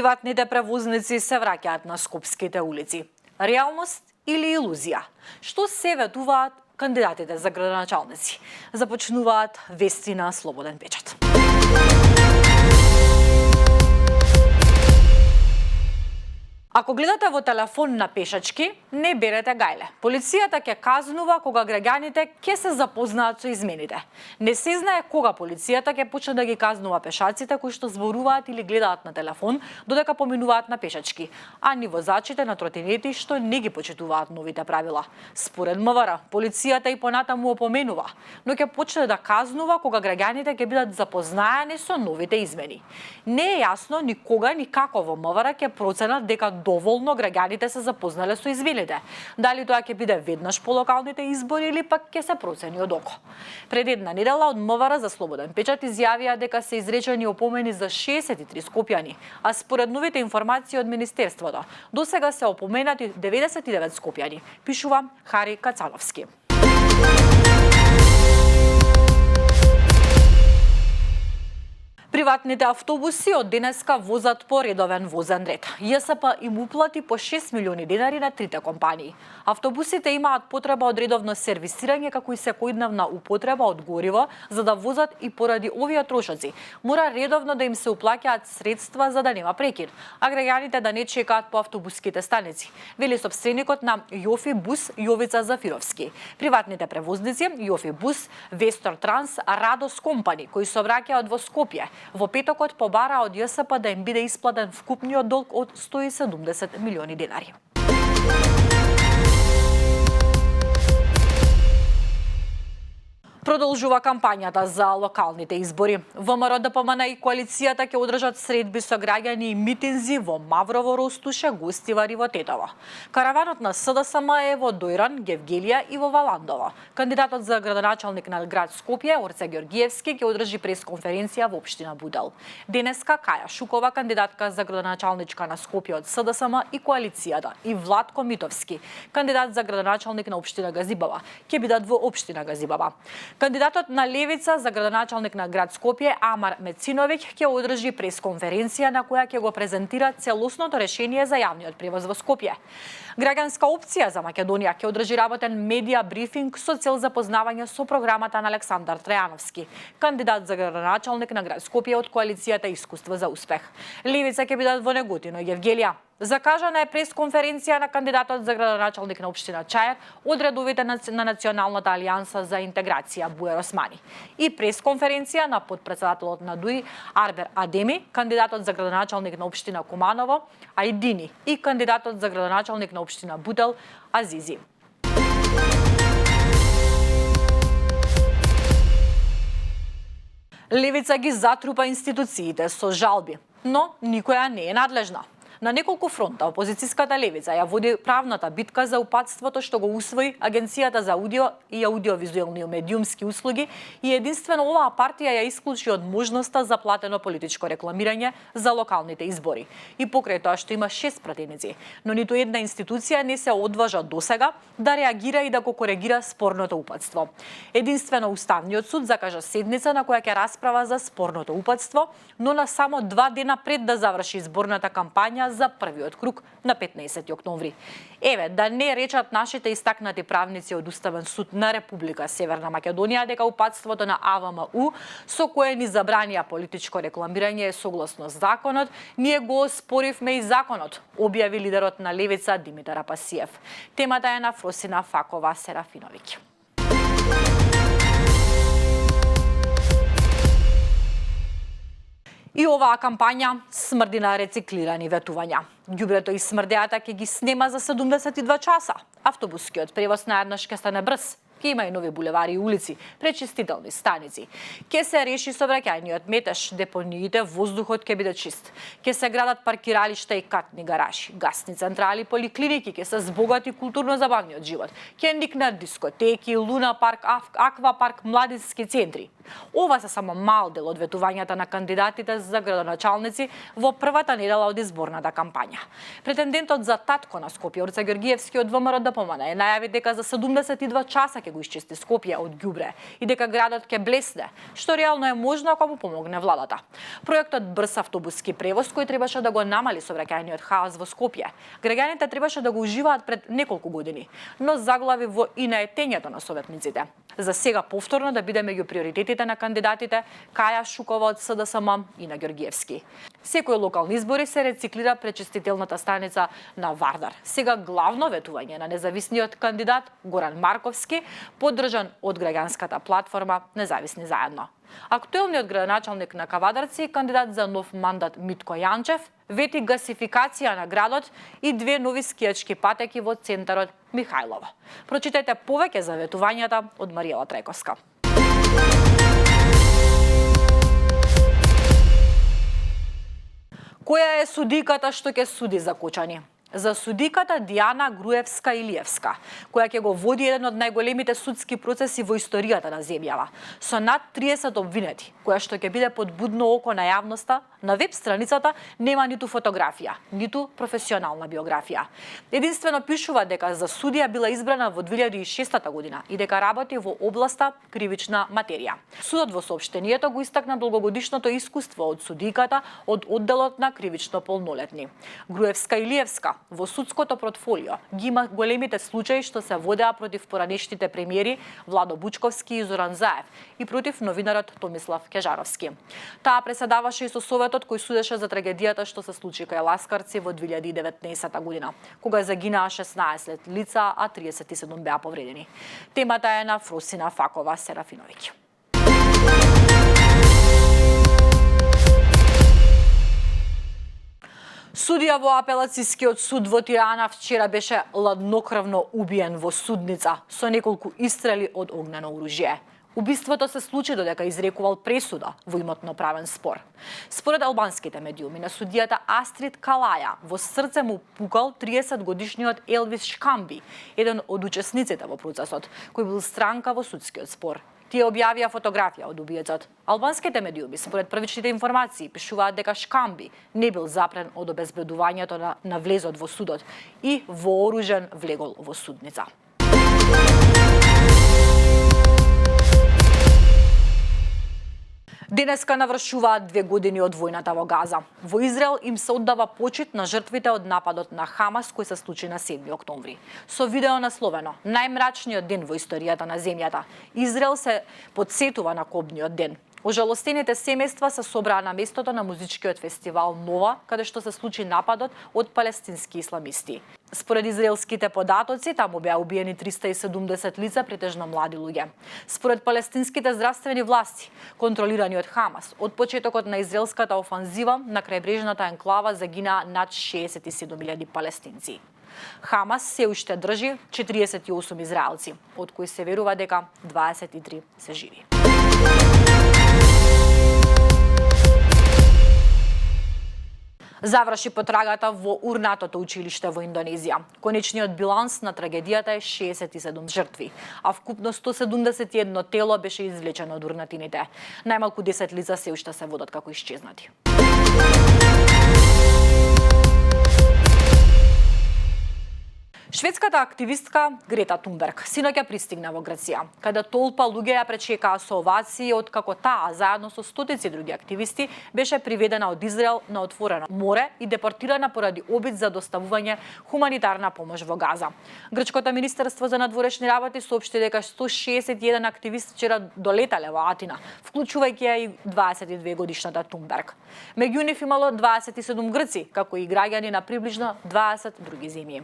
Приватните превозници се враќаат на скопските улици. Реалност или илузија? Што се ветуваат кандидатите за градоначалници? Започнуваат вести на Слободен печат. Ако гледате во телефон на пешачки, не берете гајле. Полицијата ќе казнува кога граѓаните ќе се запознаат со измените. Не се знае кога полицијата ќе почне да ги казнува пешаците кои што зборуваат или гледаат на телефон додека поминуваат на пешачки, а ни возачите на тротинети што не ги почитуваат новите правила. Според МВР, полицијата и понатаму опоменува, но ќе почне да казнува кога граѓаните ќе бидат запознаени со новите измени. Не е јасно ни кога ни како во МВР ќе проценат дека доволно граѓаните се запознале со измените. Дали тоа ќе биде веднаш по локалните избори или пак ќе се процени од око. Пред една недела од МВР за Слободен печат изјавија дека се изречени опомени за 63 скопјани, а според новите информации од Министерството, досега се опоменати 99 скопјани, пишува Хари Кацановски. Приватните автобуси од денеска возат по редовен возен ред. ЈСП им уплати по 6 милиони денари на трите компании. Автобусите имаат потреба од редовно сервисирање како и секојдневна употреба од гориво за да возат и поради овие трошоци. Мора редовно да им се уплаќаат средства за да нема прекин, а граѓаните да не чекаат по автобуските станици, вели сопственикот на Јофи Бус Јовица Зафировски. Приватните превозници Јофи Бус, Вестор Транс, Радос Компани кои се враќаат во Скопје во петокот побара од ЈСП да им биде исплатен вкупниот долг од 170 милиони денари. Продолжува кампањата за локалните избори. ВМРО ДПМН и коалицијата ќе одржат средби со граѓани и митинзи во Маврово, Ростуше, Гостивар и во Тетово. Караванот на СДСМ е во Дојран, Гевгелија и во Валандово. Кандидатот за градоначалник на град Скопје, Орце Ѓоргиевски, ќе одржи пресконференција во општина Будел. Денеска Каја Шукова, кандидатка за градоначалничка на Скопје од СДСМ и коалицијата, и Владко Митовски, кандидат за градоначалник на општина Газибаба, ќе бидат во општина Газибаба. Кандидатот на Левица за градоначалник на град Скопје, Амар Мециновиќ, ќе одржи пресконференција на која ќе го презентира целосното решение за јавниот превоз во Скопје. Граѓанска опција за Македонија ќе одржи работен медија брифинг со цел запознавање со програмата на Александар Трајановски, кандидат за градоначалник на град Скопје од коалицијата Искуство за успех. Левица ќе бидат во Неготино и Гевгелија. Закажана е пресконференција на кандидатот за градоначалник на општина Чајер од редовите на Националната алијанса за интеграција Буер Османи и пресконференција на потпредседателот на ДУИ Арбер Адеми, кандидатот за градоначалник на општина Куманово Ајдини и кандидатот за градоначалник на општина Будел Азизи. Левица ги затрупа институциите со жалби, но никоја не е надлежна. На неколку фронта опозицијската левица ја води правната битка за упатството што го усвои Агенцијата за аудио и аудиовизуелни медиумски услуги и единствено оваа партија ја исклучи од можноста за платено политичко рекламирање за локалните избори. И покрај тоа што има 6 пратеници, но ниту една институција не се одважа досега да реагира и да го коригира спорното упатство. Единствено Уставниот суд закажа седница на која ќе расправа за спорното упатство, но на само 2 дена пред да заврши изборната кампања за првиот круг на 15 октомври. Еве, да не речат нашите истакнати правници од Уставен суд на Република Северна Македонија дека упатството на АВМУ со кое ни забранија политичко рекламирање е согласно законот, ние го оспоривме и законот, објави лидерот на Левица Димитар Апасиев. Темата е на Фросина Факова Серафиновиќ. И оваа кампања смрди на рециклирани ветувања. Ѓубрето и смрдеата ќе ги снема за 72 часа. Автобускиот превоз наеднаш ќе стане брз. Ќе има и нови булевари и улици, пречистителни станици. Ќе се реши сообраќајниот метеж, депониите, воздухот ќе биде чист. Ќе се градат паркиралишта и катни гаражи, гасни централи, поликлиники, ќе се збогати културно-забавниот живот. Ќе никнат дискотеки, луна парк, аквапарк, младински центри. Ова се само мал дел од ветувањата на кандидатите за градоначалници во првата недела од изборната кампања. Претендентот за татко на Скопје Орце Ѓоргиевски од ВМРО ДПМН е најави дека за 72 часа ќе го исчисти Скопје од ѓубре и дека градот ќе блесне, што реално е можно ако му помогне владата. Проектот брз автобуски превоз кој требаше да го намали сообраќајниот хаос во Скопје. Граѓаните требаше да го уживаат пред неколку години, но заглави во инаетењето на советниците. За сега повторно да биде меѓу приоритетите на кандидатите Каја Шукова од СДСМ и на Ѓоргиевски. Секој локални избори се рециклира пречистителната станица на Вардар. Сега главно ветување на независниот кандидат Горан Марковски, поддржан од граѓанската платформа Независни заедно. Актуелниот градоначалник на Кавадарци и кандидат за нов мандат Митко Јанчев вети гасификација на градот и 2 нови скијачки патеки во центарот Михајлово. Прочитајте повеќе за ветувањата од Мариела Трајковска. Која е судиката што ќе суди за Кочани? За судиката Диана Груевска-Илиевска, која ќе го води еден од најголемите судски процеси во историјата на земјава, со над 30 обвинети, која што ќе биде под будно око на јавноста, на веб страницата нема ниту фотографија, ниту професионална биографија. Единствено пишува дека за судија била избрана во 2006 година и дека работи во областа кривична материја. Судот во соопштението го истакна долгогодишното искуство од судиката од одделот на кривично полнолетни. Груевска-Илиевска во судското портфолио ги има големите случаи што се водеа против поранешните премиери Владо Бучковски и Зоран Заев и против новинарот Томислав Кежаровски. Таа преседаваше и со советот кој судеше за трагедијата што се случи кај Ласкарци во 2019 година, кога загинаа 16 лица, а 37 беа повредени. Темата е на Фросина Факова Серафиновиќ. Судија во апелацијскиот суд во Тирана вчера беше ладнокрвно убиен во судница со неколку истрели од огнено оружје. Убиството се случи додека изрекувал пресуда во имотно-правен спор. Според албанските медиуми на судијата Астрид Калаја, во срце му пукал 30-годишниот Елвис Шкамби, еден од учесниците во процесот, кој бил странка во судскиот спор. Тие објавија фотографија од убиецот. Албанските медиуми, според првичните информации, пишуваат дека Шкамби не бил запрен од обезбедувањето на влезот во судот и вооружен влегол во судница. Денеска навршуваат 2 години од војната во Газа. Во Израел им се оддава почит на жртвите од нападот на Хамас кој се случи на 7 октомври. Со видео насловено "Најмрачниот ден во историјата на земјата", Израел се потсетува на кобниот ден. Ожалостените семејства се собраа на местото на музичкиот фестивал Нова, каде што се случи нападот од палестински исламисти. Според израелските податоци, таму беа убиени 370 лица, претежно млади луѓе. Според палестинските здравствени власти, контролирани од Хамас, од почетокот на израелската офанзива на крајбрежната енклава загинаа над 67.000 палестинци. Хамас се уште држи 48 израелци, од кои се верува дека 23 се живи. Заврши потрагата во урнатото училиште во Индонезија. Конечниот биланс на трагедијата е 67 жртви, а вкупно 171 тело беше извлечено од урнатините. Најмалку 10 лица се уште се водат како исчезнати. Шведската активистка Грета Тунберг синоќа пристигна во Грција, каде толпа луѓе ја пречекаа со овации откако таа, заедно со стотици други активисти, беше приведена од Израел на отворено море и депортирана поради обид за доставување хуманитарна помош во Газа. Грчкото министерство за надворешни работи соопшти дека 161 активисти вчера долетале во Атина, вклучувајќи ја и 22 годишната Тунберг. Меѓу нив имало 27 грци, како и граѓани на приближно 20 други земји.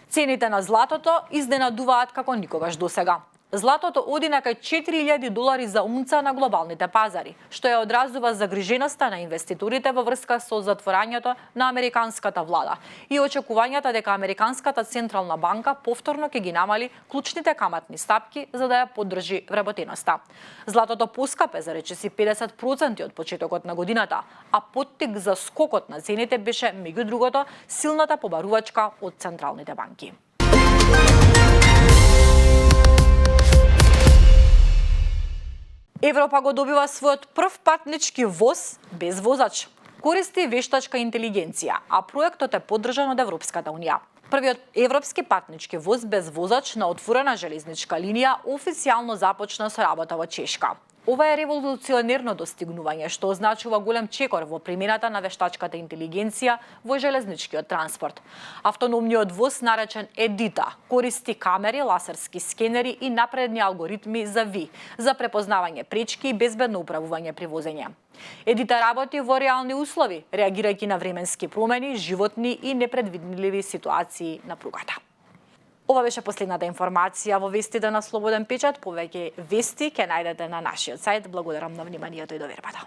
Цените на златото изненадуваат како никогаш досега. Златото оди на кај $4.000 за унца на глобалните пазари, што ја одразува загриженоста на инвеститорите во врска со затворањето на американската влада и очекувањата дека Американската централна банка повторно ќе ги намали клучните каматни стапки за да ја поддржи вработеноста. Златото поскапе за речиси 50% од почетокот на годината, а поттик за скокот на цените беше меѓу другото силната побарувачка од централните банки. Европа го добива својот прв патнички воз без возач. користи вештачка интелигенција, а проектот е поддржан од Европската унија. Првиот европски патнички воз без возач на отворена железничка линија официјално започна со работа во Чешка. Ова е револуционерно достигнување, што означува голем чекор во примената на вештачката интелигенција во железничкиот транспорт. Автономниот воз, наречен Едита, користи камери, лазерски скенери и напредни алгоритми за ВИ, за препознавање пречки и безбедно управување при возење. Едита работи во реални услови, реагирајќи на временски промени, животни и непредвидливи ситуации на пругата. Ова беше последната информација во вестите на Слободен печат. Повеќе вести ќе најдете на нашиот сајт. Благодарам на вниманието и довербата.